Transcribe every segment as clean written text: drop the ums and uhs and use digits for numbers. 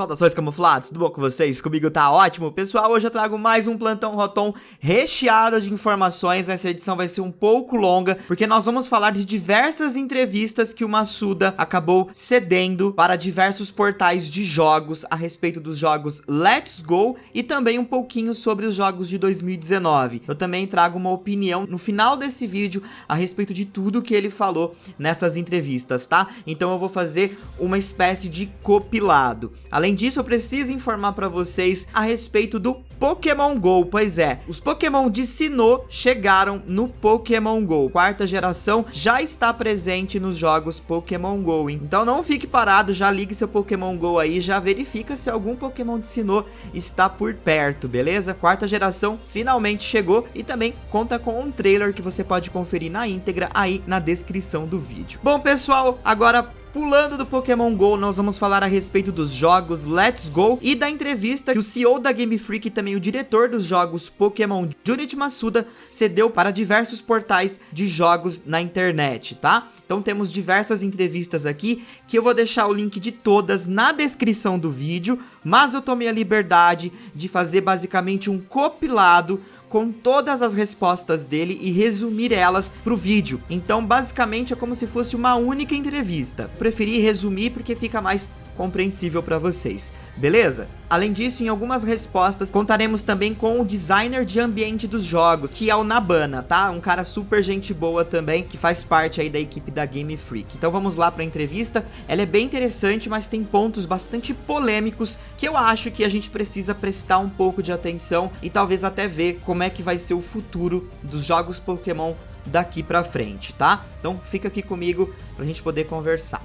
Saudações camuflados, tudo bom com vocês? Comigo tá ótimo. Pessoal, hoje eu trago mais um Plantão Rotom recheado de informações. Essa edição vai ser um pouco longa, porque nós vamos falar de diversas entrevistas que o Masuda acabou cedendo para diversos portais de jogos a respeito dos jogos Let's Go e também um pouquinho sobre os jogos de 2019. Eu também trago uma opinião no final desse vídeo a respeito de tudo que ele falou nessas entrevistas, tá? Então eu vou fazer uma espécie de compilado. Além disso, eu preciso informar para vocês a respeito do Pokémon GO. Pois é, os Pokémon de Sinnoh chegaram no Pokémon GO. Quarta geração já está presente nos jogos Pokémon GO, hein? Então não fique parado, já ligue seu Pokémon GO aí, já verifica se algum Pokémon de Sinnoh está por perto, beleza? Quarta geração finalmente chegou e também conta com um trailer que você pode conferir na íntegra aí na descrição do vídeo. Bom, pessoal, agora pulando do Pokémon GO, nós vamos falar a respeito dos jogos Let's Go e da entrevista que o CEO da Game Freak e também o diretor dos jogos Pokémon, Junichi Masuda, cedeu para diversos portais de jogos na internet, tá? Então temos diversas entrevistas aqui, que eu vou deixar o link de todas na descrição do vídeo, mas eu tomei a liberdade de fazer basicamente um compilado com todas as respostas dele e resumir elas pro vídeo. Então, basicamente, é como se fosse uma única entrevista. Preferi resumir porque fica mais compreensível para vocês, beleza? Além disso, em algumas respostas, contaremos também com o designer de ambiente dos jogos, que é o Nabana, tá? Um cara super gente boa também, que faz parte aí da equipe da Game Freak. Então vamos lá para a entrevista. Ela é bem interessante, mas tem pontos bastante polêmicos que eu acho que a gente precisa prestar um pouco de atenção e talvez até ver como é que vai ser o futuro dos jogos Pokémon daqui pra frente, tá? Então fica aqui comigo pra gente poder conversar.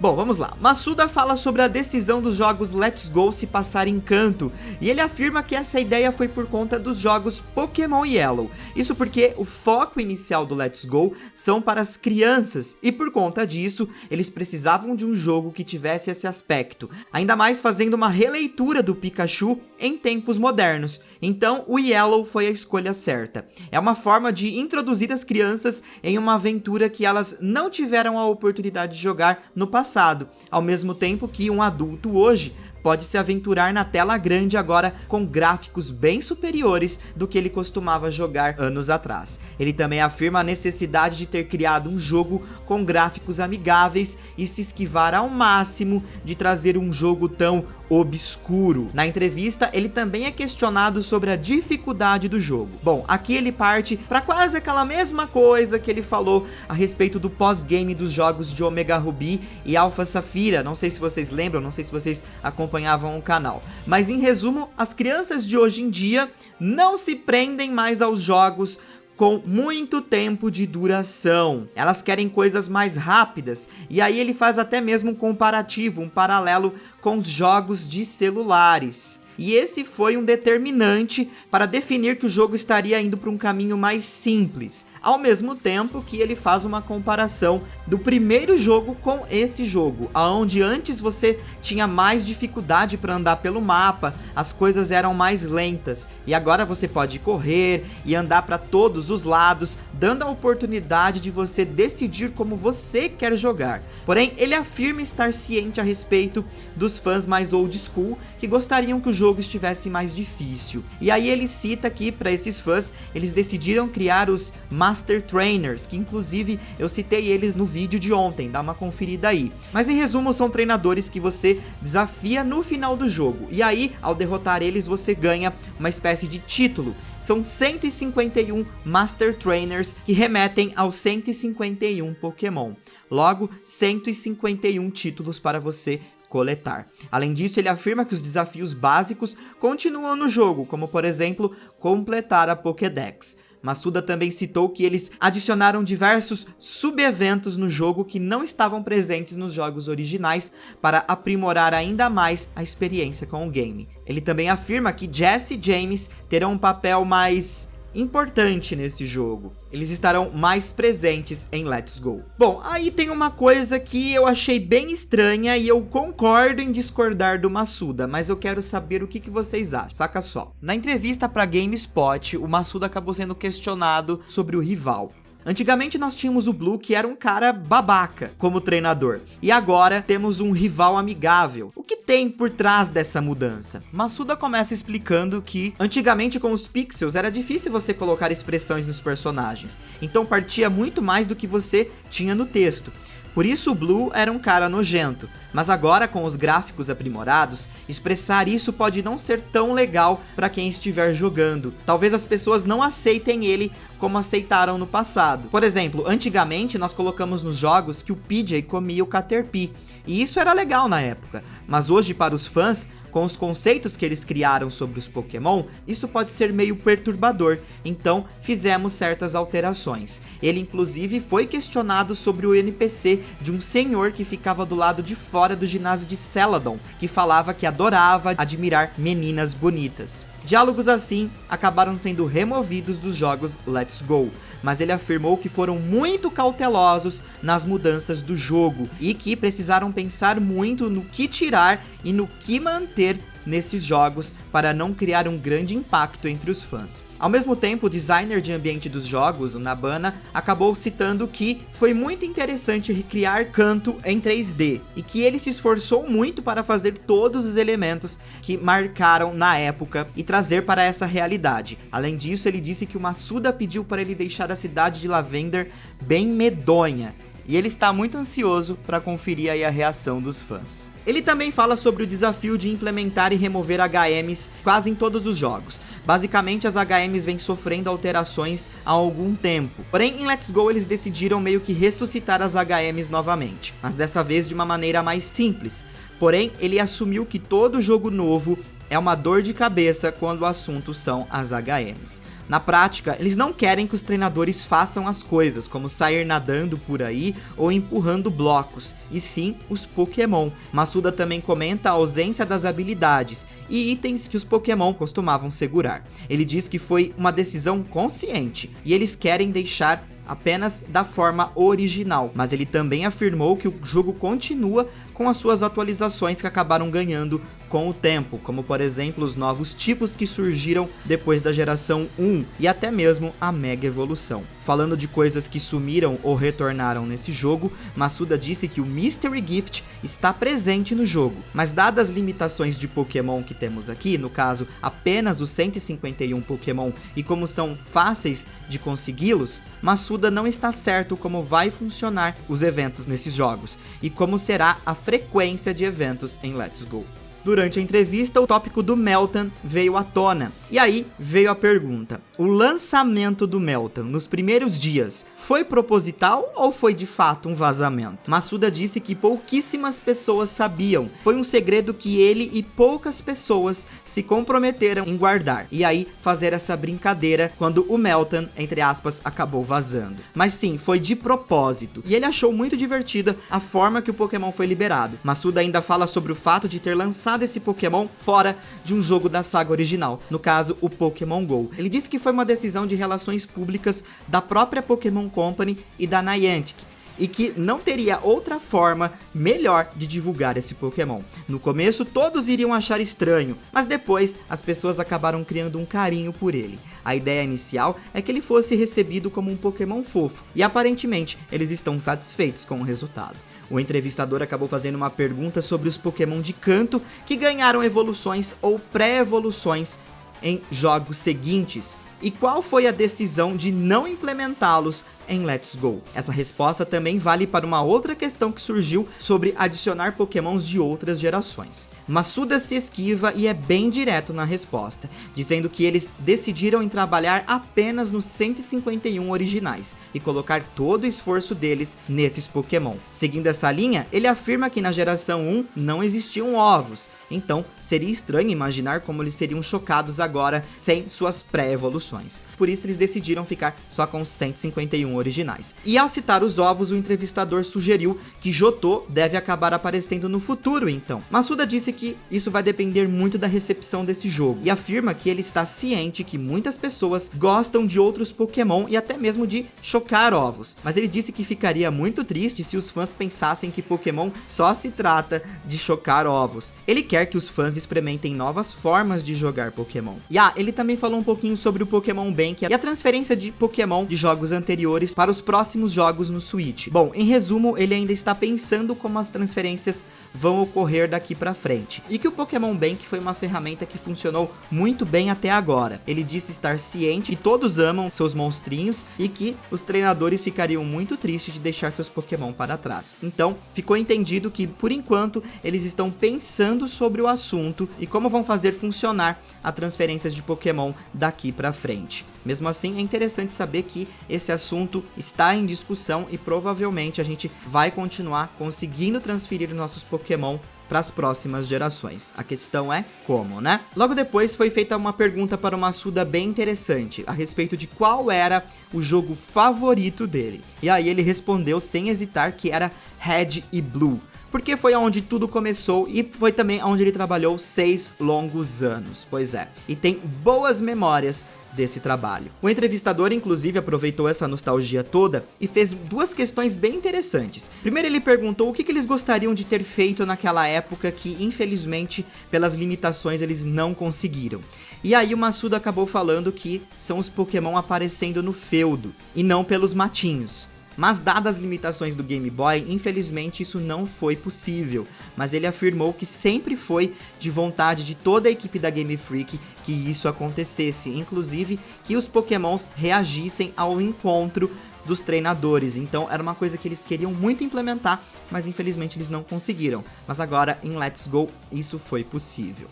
Bom, vamos lá. Masuda fala sobre a decisão dos jogos Let's Go se passar em Kanto, e ele afirma que essa ideia foi por conta dos jogos Pokémon Yellow. Isso porque o foco inicial do Let's Go são para as crianças, e por conta disso, eles precisavam de um jogo que tivesse esse aspecto, ainda mais fazendo uma releitura do Pikachu em tempos modernos. Então, o Yellow foi a escolha certa. É uma forma de introduzir as crianças em uma aventura que elas não tiveram a oportunidade de jogar no passado, ao mesmo tempo que um adulto hoje pode se aventurar na tela grande agora com gráficos bem superiores do que ele costumava jogar anos atrás. Ele também afirma a necessidade de ter criado um jogo com gráficos amigáveis e se esquivar ao máximo de trazer um jogo tão obscuro. Na entrevista, ele também é questionado sobre a dificuldade do jogo. Bom, aqui ele parte para quase aquela mesma coisa que ele falou a respeito do pós-game dos jogos de Omega Ruby e Alpha Safira. Não sei se vocês lembram, não sei se vocês acompanhavam o canal. Mas em resumo, as crianças de hoje em dia não se prendem mais aos jogos com muito tempo de duração. Elas querem coisas mais rápidas. E aí ele faz até mesmo um comparativo, um paralelo com os jogos de celulares. E esse foi um determinante para definir que o jogo estaria indo para um caminho mais simples, ao mesmo tempo que ele faz uma comparação do primeiro jogo com esse jogo, onde antes você tinha mais dificuldade para andar pelo mapa, as coisas eram mais lentas, e agora você pode correr e andar para todos os lados, dando a oportunidade de você decidir como você quer jogar. Porém, ele afirma estar ciente a respeito dos fãs mais old school que gostariam que o jogo estivesse mais difícil. E aí ele cita que para esses fãs, eles decidiram criar os Master Trainers, que inclusive eu citei eles no vídeo de ontem, dá uma conferida aí. Mas em resumo, são treinadores que você desafia no final do jogo. E aí, ao derrotar eles, você ganha uma espécie de título. São 151 Master Trainers que remetem aos 151 Pokémon. Logo, 151 títulos para você coletar. Além disso, ele afirma que os desafios básicos continuam no jogo, como por exemplo, completar a Pokédex. Masuda também citou que eles adicionaram diversos sub-eventos no jogo que não estavam presentes nos jogos originais para aprimorar ainda mais a experiência com o game. Ele também afirma que Jess e James terão um papel mais importante nesse jogo. Eles estarão mais presentes em Let's Go. Bom, aí tem uma coisa que eu achei bem estranha e eu concordo em discordar do Masuda, mas eu quero saber o que vocês acham, saca só. Na entrevista para GameSpot, o Masuda acabou sendo questionado sobre o rival. Antigamente nós tínhamos o Blue, que era um cara babaca como treinador, e agora temos um rival amigável. O que tem por trás dessa mudança? Masuda começa explicando que antigamente com os pixels era difícil você colocar expressões nos personagens, então partia muito mais do que você tinha no texto. Por isso o Blue era um cara nojento, mas agora com os gráficos aprimorados, expressar isso pode não ser tão legal para quem estiver jogando. Talvez as pessoas não aceitem ele como aceitaram no passado. Por exemplo, antigamente nós colocamos nos jogos que o PJ comia o Caterpie, e isso era legal na época, mas hoje para os fãs, com os conceitos que eles criaram sobre os Pokémon, isso pode ser meio perturbador, então fizemos certas alterações. Ele inclusive foi questionado sobre o NPC de um senhor que ficava do lado de fora do ginásio de Celadon, que falava que adorava admirar meninas bonitas. Diálogos assim acabaram sendo removidos dos jogos Let's Go, mas ele afirmou que foram muito cautelosos nas mudanças do jogo e que precisaram pensar muito no que tirar e no que manter nesses jogos para não criar um grande impacto entre os fãs. Ao mesmo tempo, o designer de ambiente dos jogos, o Nabana, acabou citando que foi muito interessante recriar Kanto em 3D e que ele se esforçou muito para fazer todos os elementos que marcaram na época e trazer para essa realidade. Além disso, ele disse que o Masuda pediu para ele deixar a cidade de Lavender bem medonha, e ele está muito ansioso para conferir aí a reação dos fãs. Ele também fala sobre o desafio de implementar e remover HMs quase em todos os jogos. Basicamente, as HMs vêm sofrendo alterações há algum tempo. Porém, em Let's Go eles decidiram meio que ressuscitar as HMs novamente, mas dessa vez de uma maneira mais simples. Porém, ele assumiu que todo jogo novo é uma dor de cabeça quando o assunto são as HMs. Na prática, eles não querem que os treinadores façam as coisas, como sair nadando por aí ou empurrando blocos, e sim os Pokémon. Masuda também comenta a ausência das habilidades e itens que os Pokémon costumavam segurar. Ele diz que foi uma decisão consciente e eles querem deixar apenas da forma original, mas ele também afirmou que o jogo continua com as suas atualizações que acabaram ganhando com o tempo, como por exemplo os novos tipos que surgiram depois da geração 1 e até mesmo a Mega Evolução. Falando de coisas que sumiram ou retornaram nesse jogo, Masuda disse que o Mystery Gift está presente no jogo, mas dadas as limitações de Pokémon que temos aqui, no caso apenas os 151 Pokémon e como são fáceis de consegui-los, Masuda não está certo como vai funcionar os eventos nesses jogos e como será a frequência de eventos em Let's Go. Durante a entrevista, o tópico do Meltan veio à tona. E aí veio a pergunta: o lançamento do Meltan nos primeiros dias foi proposital ou foi de fato um vazamento? Masuda disse que pouquíssimas pessoas sabiam. Foi um segredo que ele e poucas pessoas se comprometeram em guardar. E aí fazer essa brincadeira quando o Meltan, entre aspas, acabou vazando. Mas sim, foi de propósito. E ele achou muito divertida a forma que o Pokémon foi liberado. Masuda ainda fala sobre o fato de ter lançado esse Pokémon fora de um jogo da saga original, no caso o Pokémon GO. Ele disse que foi uma decisão de relações públicas da própria Pokémon Company e da Niantic, e que não teria outra forma melhor de divulgar esse Pokémon. No começo todos iriam achar estranho, mas depois as pessoas acabaram criando um carinho por ele. A ideia inicial é que ele fosse recebido como um Pokémon fofo, e aparentemente eles estão satisfeitos com o resultado. O entrevistador acabou fazendo uma pergunta sobre os Pokémon de Kanto que ganharam evoluções ou pré-evoluções em jogos seguintes, e qual foi a decisão de não implementá-los em Let's Go. Essa resposta também vale para uma outra questão que surgiu sobre adicionar Pokémons de outras gerações. Masuda se esquiva e é bem direto na resposta, dizendo que eles decidiram em trabalhar apenas nos 151 originais e colocar todo o esforço deles nesses Pokémon. Seguindo essa linha, ele afirma que na geração 1 não existiam ovos, então seria estranho imaginar como eles seriam chocados agora sem suas pré-evoluções. Por isso eles decidiram ficar só com 151 originais. E ao citar os ovos, o entrevistador sugeriu que Johto deve acabar aparecendo no futuro então. Masuda disse que isso vai depender muito da recepção desse jogo e afirma que ele está ciente que muitas pessoas gostam de outros Pokémon e até mesmo de chocar ovos, mas ele disse que ficaria muito triste se os fãs pensassem que Pokémon só se trata de chocar ovos. Ele quer que os fãs experimentem novas formas de jogar Pokémon. E ele também falou um pouquinho sobre o Pokémon Bank e a transferência de Pokémon de jogos anteriores treinadores para os próximos jogos no Switch. Bom, em resumo, ele ainda está pensando como as transferências vão ocorrer daqui pra frente, e que o Pokémon Bank foi uma ferramenta que funcionou muito bem até agora. Ele disse estar ciente que todos amam seus monstrinhos e que os treinadores ficariam muito tristes de deixar seus Pokémon para trás. Então, ficou entendido que, por enquanto, eles estão pensando sobre o assunto e como vão fazer funcionar as transferências de Pokémon daqui pra frente. Mesmo assim, é interessante saber que esse assunto está em discussão e provavelmente a gente vai continuar conseguindo transferir nossos Pokémon para as próximas gerações. A questão é como, né? Logo depois foi feita uma pergunta para o Masuda bem interessante a respeito de qual era o jogo favorito dele. E aí ele respondeu sem hesitar que era Red e Blue, porque foi onde tudo começou e foi também onde ele trabalhou 6 longos anos. Pois é, e tem boas memórias desse trabalho. O entrevistador, inclusive, aproveitou essa nostalgia toda e fez duas questões bem interessantes. Primeiro, ele perguntou o que eles gostariam de ter feito naquela época que, infelizmente, pelas limitações, eles não conseguiram. E aí o Masuda acabou falando que são os Pokémon aparecendo no feudo e não pelos matinhos. Mas dadas as limitações do Game Boy, infelizmente isso não foi possível. Mas ele afirmou que sempre foi de vontade de toda a equipe da Game Freak que isso acontecesse. Inclusive que os Pokémons reagissem ao encontro dos treinadores. Então era uma coisa que eles queriam muito implementar, mas infelizmente eles não conseguiram. Mas agora em Let's Go isso foi possível.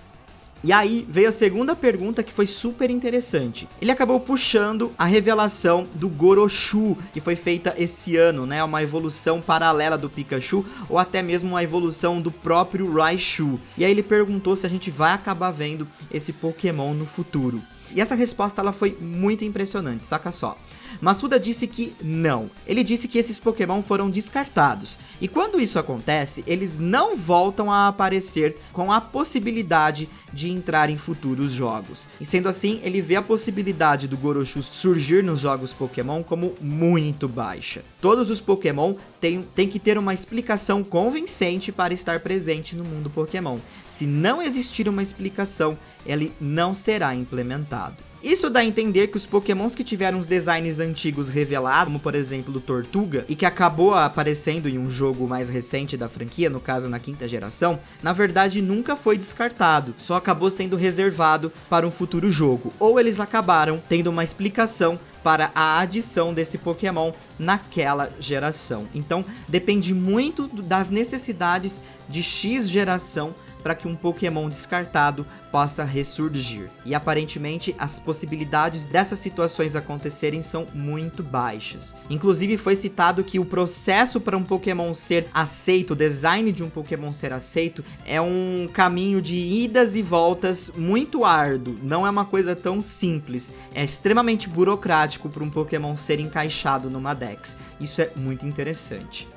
E aí veio a segunda pergunta que foi super interessante. Ele acabou puxando a revelação do Goroshu, que foi feita esse ano, né? Uma evolução paralela do Pikachu, ou até mesmo uma evolução do próprio Raichu. E aí ele perguntou se a gente vai acabar vendo esse Pokémon no futuro. E essa resposta ela foi muito impressionante, saca só. Masuda disse que não. Ele disse que esses Pokémon foram descartados. E quando isso acontece, eles não voltam a aparecer com a possibilidade de entrar em futuros jogos. E sendo assim, ele vê a possibilidade do Goroshu surgir nos jogos Pokémon como muito baixa. Todos os Pokémon têm que ter uma explicação convincente para estar presente no mundo Pokémon. Se não existir uma explicação, ele não será implementado. Isso dá a entender que os Pokémons que tiveram os designs antigos revelados, como por exemplo o Tortuga, e que acabou aparecendo em um jogo mais recente da franquia, no caso na 5ª geração, na verdade nunca foi descartado, só acabou sendo reservado para um futuro jogo, ou eles acabaram tendo uma explicação para a adição desse Pokémon naquela geração. Então depende muito das necessidades de X geração para que um Pokémon descartado possa ressurgir. E aparentemente as possibilidades dessas situações acontecerem são muito baixas. Inclusive foi citado que o processo para um Pokémon ser aceito, o design de um Pokémon ser aceito, é um caminho de idas e voltas muito árduo. Não é uma coisa tão simples. É extremamente burocrático para um Pokémon ser encaixado numa Dex. Isso é muito interessante.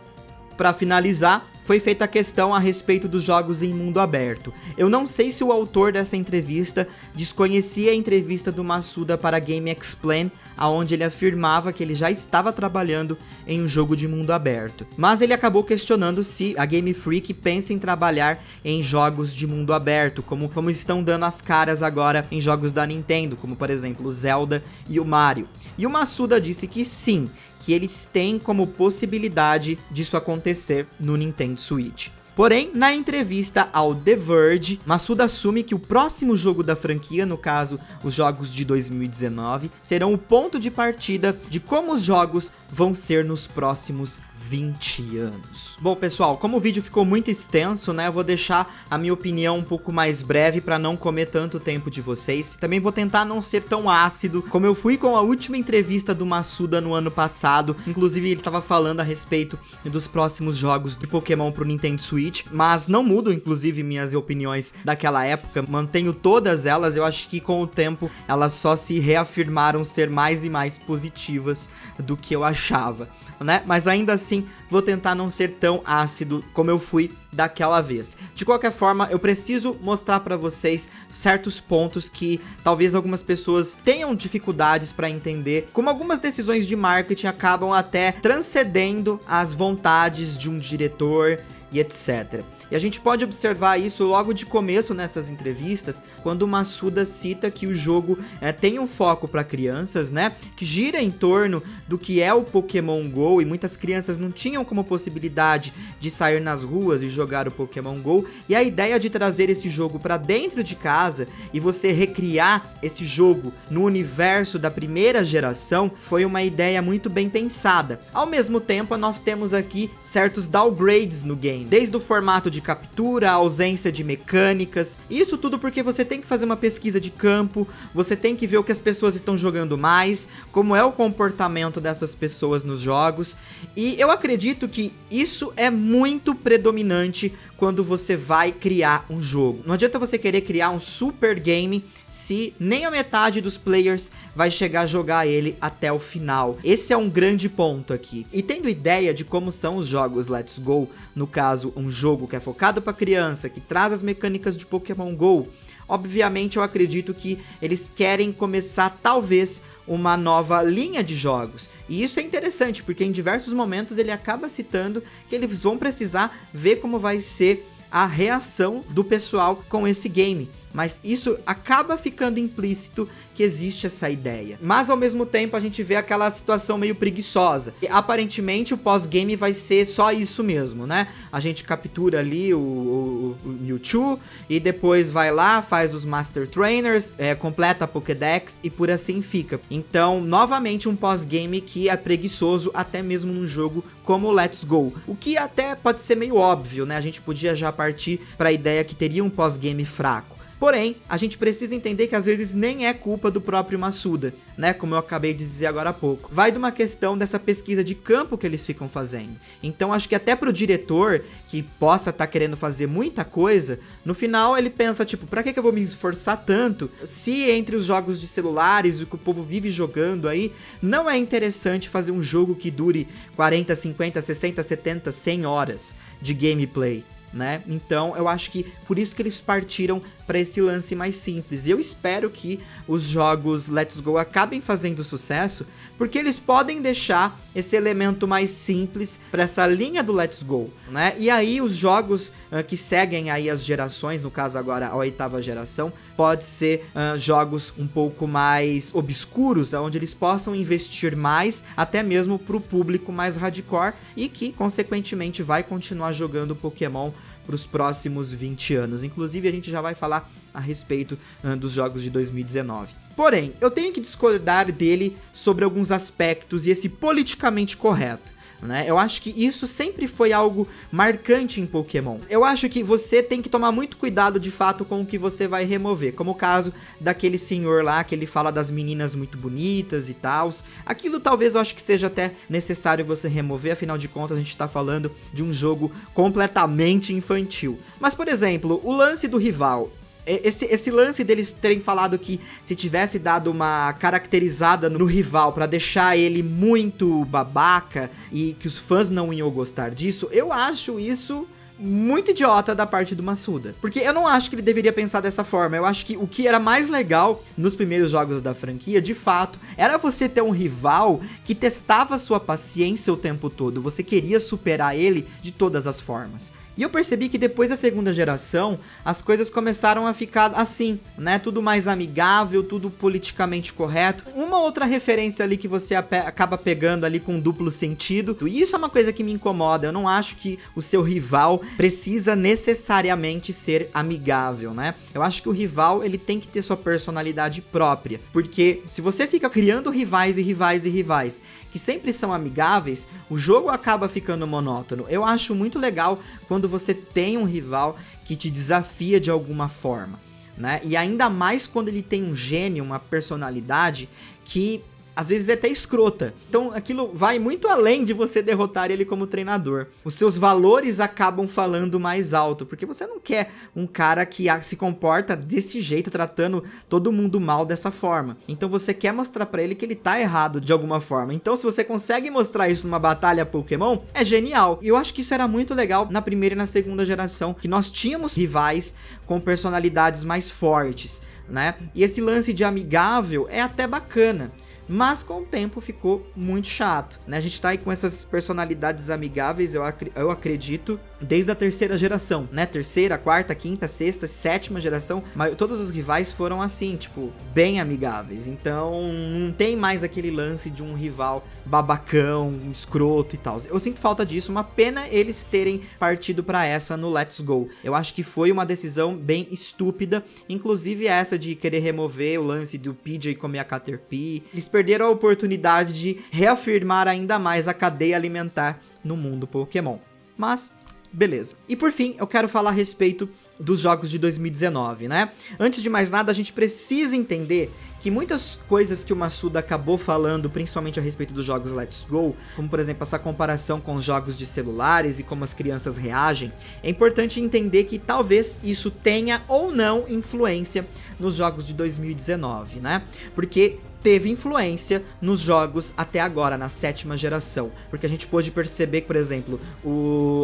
Para finalizar, foi feita a questão a respeito dos jogos em mundo aberto. Eu não sei se o autor dessa entrevista desconhecia a entrevista do Masuda para Game Explain, aonde ele afirmava que ele já estava trabalhando em um jogo de mundo aberto. Mas ele acabou questionando se a Game Freak pensa em trabalhar em jogos de mundo aberto, como estão dando as caras agora em jogos da Nintendo, como por exemplo o Zelda e o Mario. E o Masuda disse que sim, que eles têm como possibilidade disso acontecer no Nintendo Switch. Porém, na entrevista ao The Verge, Masuda assume que o próximo jogo da franquia, no caso, os jogos de 2019, serão o ponto de partida de como os jogos vão ser nos próximos 20 anos. Bom, pessoal, como o vídeo ficou muito extenso, né, eu vou deixar a minha opinião um pouco mais breve para não comer tanto tempo de vocês. Também vou tentar não ser tão ácido, como eu fui com a última entrevista do Masuda no ano passado. Inclusive, ele estava falando a respeito dos próximos jogos de Pokémon pro Nintendo Switch, mas não mudo, inclusive, minhas opiniões daquela época. Mantenho todas elas. Eu acho que com o tempo elas só se reafirmaram ser mais e mais positivas do que eu achava, né? Mas ainda assim, vou tentar não ser tão ácido como eu fui daquela vez. De qualquer forma, eu preciso mostrar pra vocês certos pontos que talvez algumas pessoas tenham dificuldades pra entender, como algumas decisões de marketing acabam até transcendendo as vontades de um diretor e etc. E a gente pode observar isso logo de começo nessas entrevistas, quando o Masuda cita que o jogo tem um foco para crianças, né, que gira em torno do que é o Pokémon GO, e muitas crianças não tinham como possibilidade de sair nas ruas e jogar o Pokémon GO, e a ideia de trazer esse jogo para dentro de casa e você recriar esse jogo no universo da primeira geração foi uma ideia muito bem pensada. Ao mesmo tempo, nós temos aqui certos downgrades no game, desde o formato de captura, a ausência de mecânicas, isso tudo porque você tem que fazer uma pesquisa de campo, você tem que ver o que as pessoas estão jogando mais, como é o comportamento dessas pessoas nos jogos, e eu acredito que isso é muito predominante quando você vai criar um jogo. Não adianta você querer criar um super game se nem a metade dos players vai chegar a jogar ele até o final. Esse é um grande ponto aqui. E tendo ideia de como são os jogos Let's Go, no caso um jogo que é focado para criança, que traz as mecânicas de Pokémon GO, obviamente eu acredito que eles querem começar talvez uma nova linha de jogos. E isso é interessante, porque em diversos momentos ele acaba citando que eles vão precisar ver como vai ser a reação do pessoal com esse game. Mas isso acaba ficando implícito que existe essa ideia. Mas ao mesmo tempo a gente vê aquela situação meio preguiçosa. E, aparentemente o pós-game vai ser só isso mesmo, né? A gente captura ali o Mewtwo e depois vai lá, faz os Master Trainers, completa a Pokédex e por assim fica. Então, novamente um pós-game que é preguiçoso até mesmo num jogo como Let's Go. O que até pode ser meio óbvio, né? A gente podia já partir para a ideia que teria um pós-game fraco. Porém, a gente precisa entender que às vezes nem é culpa do próprio Masuda, né? Como eu acabei de dizer agora há pouco. Vai de uma questão dessa pesquisa de campo que eles ficam fazendo. Então acho que até pro diretor, que possa estar querendo fazer muita coisa, no final ele pensa, tipo, pra que eu vou me esforçar tanto se entre os jogos de celulares, o que o povo vive jogando aí, não é interessante fazer um jogo que dure 40, 50, 60, 70, 100 horas de gameplay, né? Então eu acho que por isso que eles partiram para esse lance mais simples. E eu espero que os jogos Let's Go acabem fazendo sucesso, porque eles podem deixar esse elemento mais simples para essa linha do Let's Go, né? E aí os jogos que seguem aí as gerações, no caso agora a 8ª geração, pode ser jogos um pouco mais obscuros, onde eles possam investir mais, até mesmo para o público mais hardcore, e que consequentemente vai continuar jogando Pokémon para os próximos 20 anos. Inclusive a gente já vai falar a respeito dos jogos de 2019. Porém, eu tenho que discordar dele sobre alguns aspectos e esse politicamente correto, né? Eu acho que isso sempre foi algo marcante em Pokémon. Eu acho que você tem que tomar muito cuidado de fato com o que você vai remover, como o caso daquele senhor lá que ele fala das meninas muito bonitas e tal. Aquilo talvez eu acho que seja até necessário você remover, afinal de contas a gente tá falando de um jogo completamente infantil. Mas, por exemplo, o lance do rival, esse lance deles terem falado que se tivesse dado uma caracterizada no rival pra deixar ele muito babaca e que os fãs não iam gostar disso, eu acho isso muito idiota da parte do Masuda, porque eu não acho que ele deveria pensar dessa forma. Eu acho que o que era mais legal nos primeiros jogos da franquia, de fato, era você ter um rival que testava sua paciência o tempo todo, você queria superar ele de todas as formas. E eu percebi que depois da 2ª geração, as coisas começaram a ficar assim, né? Tudo mais amigável, tudo politicamente correto. Uma outra referência ali que você acaba pegando ali com duplo sentido. E isso é uma coisa que me incomoda. Eu não acho que o seu rival precisa necessariamente ser amigável, né? Eu acho que o rival, ele tem que ter sua personalidade própria. Porque se você fica criando rivais e rivais e rivais que sempre são amigáveis, o jogo acaba ficando monótono. Eu acho muito legal quando você tem um rival que te desafia de alguma forma, né? E ainda mais quando ele tem um gênio, uma personalidade que às vezes é até escrota. Então aquilo vai muito além de você derrotar ele como treinador. Os seus valores acabam falando mais alto, porque você não quer um cara que se comporta desse jeito, tratando todo mundo mal dessa forma. Então você quer mostrar pra ele que ele tá errado de alguma forma. Então se você consegue mostrar isso numa batalha Pokémon, é genial. E eu acho que isso era muito legal na primeira e na 2ª geração, que nós tínhamos rivais com personalidades mais fortes, né? E esse lance de amigável é até bacana, mas com o tempo ficou muito chato, né? A gente tá aí com essas personalidades amigáveis, eu acredito, desde a terceira geração, né? Terceira, quarta, quinta, sexta, sétima geração, mas todos os rivais foram assim, tipo, bem amigáveis. Então, não tem mais aquele lance de um rival babacão, escroto e tal. Eu sinto falta disso, uma pena eles terem partido pra essa no Let's Go. Eu acho que foi uma decisão bem estúpida, inclusive essa de querer remover o lance do PJ comer a Caterpie. Eles perderam a oportunidade de reafirmar ainda mais a cadeia alimentar no mundo Pokémon. Mas beleza. E por fim, eu quero falar a respeito dos jogos de 2019, né? Antes de mais nada, a gente precisa entender que muitas coisas que o Masuda acabou falando, principalmente a respeito dos jogos Let's Go, como por exemplo essa comparação com os jogos de celulares e como as crianças reagem, é importante entender que talvez isso tenha ou não influência nos jogos de 2019, né? Porque teve influência nos jogos até agora, na sétima geração. Porque a gente pôde perceber que, por exemplo,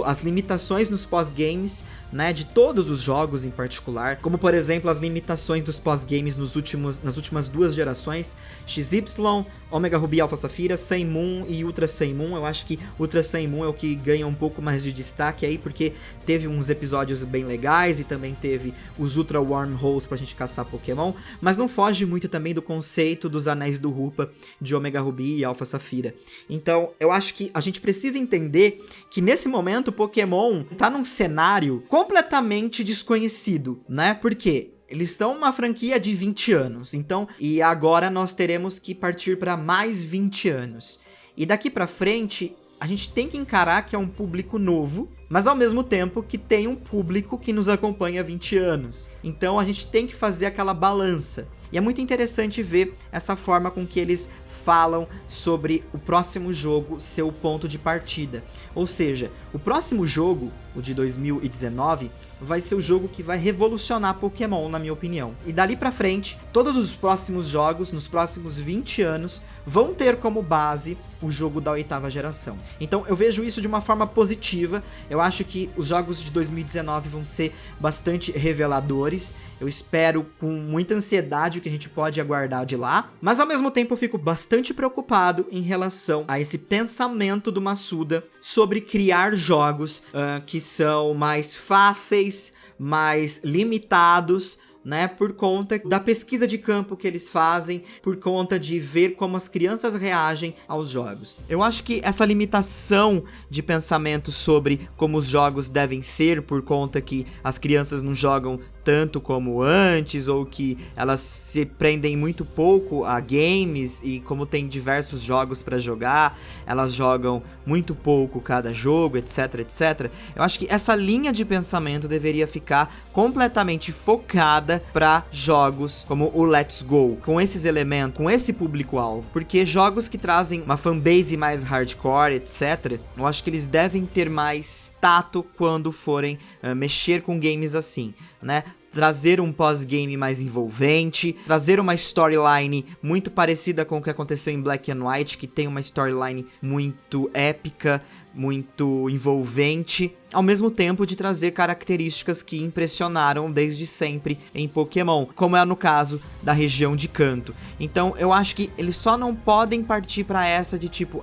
as limitações nos pós-games, né, de todos os jogos em particular, como por exemplo as limitações dos pós-games nas últimas duas gerações, XY, Omega Ruby, Alpha Safira, Sun Moon e Ultra Sun Moon. Eu acho que Ultra Sun Moon é o que ganha um pouco mais de destaque aí, porque teve uns episódios bem legais e também teve os Ultra Wormholes pra gente caçar Pokémon, mas não foge muito também do conceito dos Anéis do Rupa de Omega Ruby e Alpha Safira. Então, eu acho que a gente precisa entender que nesse momento o Pokémon tá num cenário completamente desconhecido, né? Por quê? Eles são uma franquia de 20 anos, então, e agora nós teremos que partir para mais 20 anos. E daqui para frente, a gente tem que encarar que é um público novo, mas ao mesmo tempo que tem um público que nos acompanha há 20 anos. Então a gente tem que fazer aquela balança. E é muito interessante ver essa forma com que eles falam sobre o próximo jogo ser o ponto de partida. Ou seja, o próximo jogo, o de 2019, vai ser o jogo que vai revolucionar Pokémon, na minha opinião. E dali pra frente, todos os próximos jogos, nos próximos 20 anos, vão ter como base o jogo da 8ª geração. Então eu vejo isso de uma forma positiva. Eu acho que os jogos de 2019 vão ser bastante reveladores. Eu espero com muita ansiedade o que a gente pode aguardar de lá. Mas ao mesmo tempo eu fico bastante preocupado em relação a esse pensamento do Masuda sobre criar jogos que são mais fáceis, mais limitados, né, por conta da pesquisa de campo que eles fazem, por conta de ver como as crianças reagem aos jogos. Eu acho que essa limitação de pensamento sobre como os jogos devem ser, por conta que as crianças não jogam tanto como antes, ou que elas se prendem muito pouco a games, e como tem diversos jogos para jogar, elas jogam muito pouco cada jogo, etc, etc. Eu acho que essa linha de pensamento deveria ficar completamente focada para jogos como o Let's Go, com esses elementos, com esse público-alvo, porque jogos que trazem uma fanbase mais hardcore, etc, eu acho que eles devem ter mais tato quando forem mexer com games assim, né? Trazer um pós-game mais envolvente, trazer uma storyline muito parecida com o que aconteceu em Black and White, que tem uma storyline muito épica, muito envolvente, ao mesmo tempo de trazer características que impressionaram desde sempre em Pokémon, como é no caso da região de Kanto. Então eu acho que eles só não podem partir pra essa de tipo,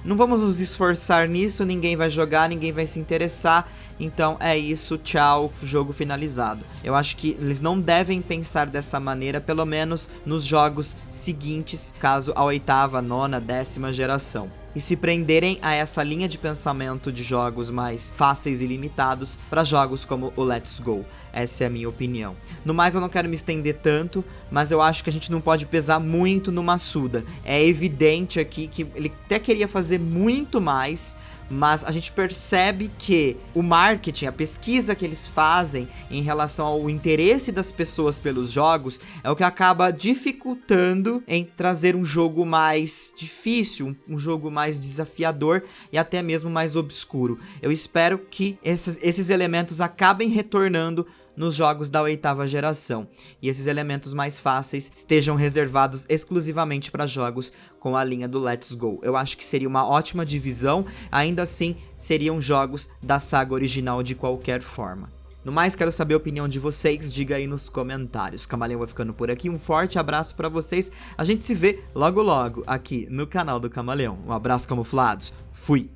não vamos nos esforçar nisso, ninguém vai jogar, ninguém vai se interessar, então é isso, tchau, jogo finalizado. Eu acho que eles não devem pensar dessa maneira, pelo menos nos jogos seguintes, caso a 8ª, 9ª, 10ª geração. E se prenderem a essa linha de pensamento de jogos mais fáceis e limitados para jogos como o Let's Go. Essa é a minha opinião. No mais, eu não quero me estender tanto, mas eu acho que a gente não pode pesar muito no Masuda. É evidente aqui que ele até queria fazer muito mais, mas a gente percebe que o marketing, a pesquisa que eles fazem em relação ao interesse das pessoas pelos jogos é o que acaba dificultando em trazer um jogo mais difícil, um jogo mais desafiador e até mesmo mais obscuro. Eu espero que esses elementos acabem retornando nos jogos da 8ª geração, e esses elementos mais fáceis estejam reservados exclusivamente para jogos com a linha do Let's Go. Eu acho que seria uma ótima divisão, ainda assim seriam jogos da saga original de qualquer forma. No mais, quero saber a opinião de vocês, diga aí nos comentários. Camaleão vai ficando por aqui, um forte abraço pra vocês, a gente se vê logo logo aqui no canal do Camaleão. Um abraço, camuflados, fui!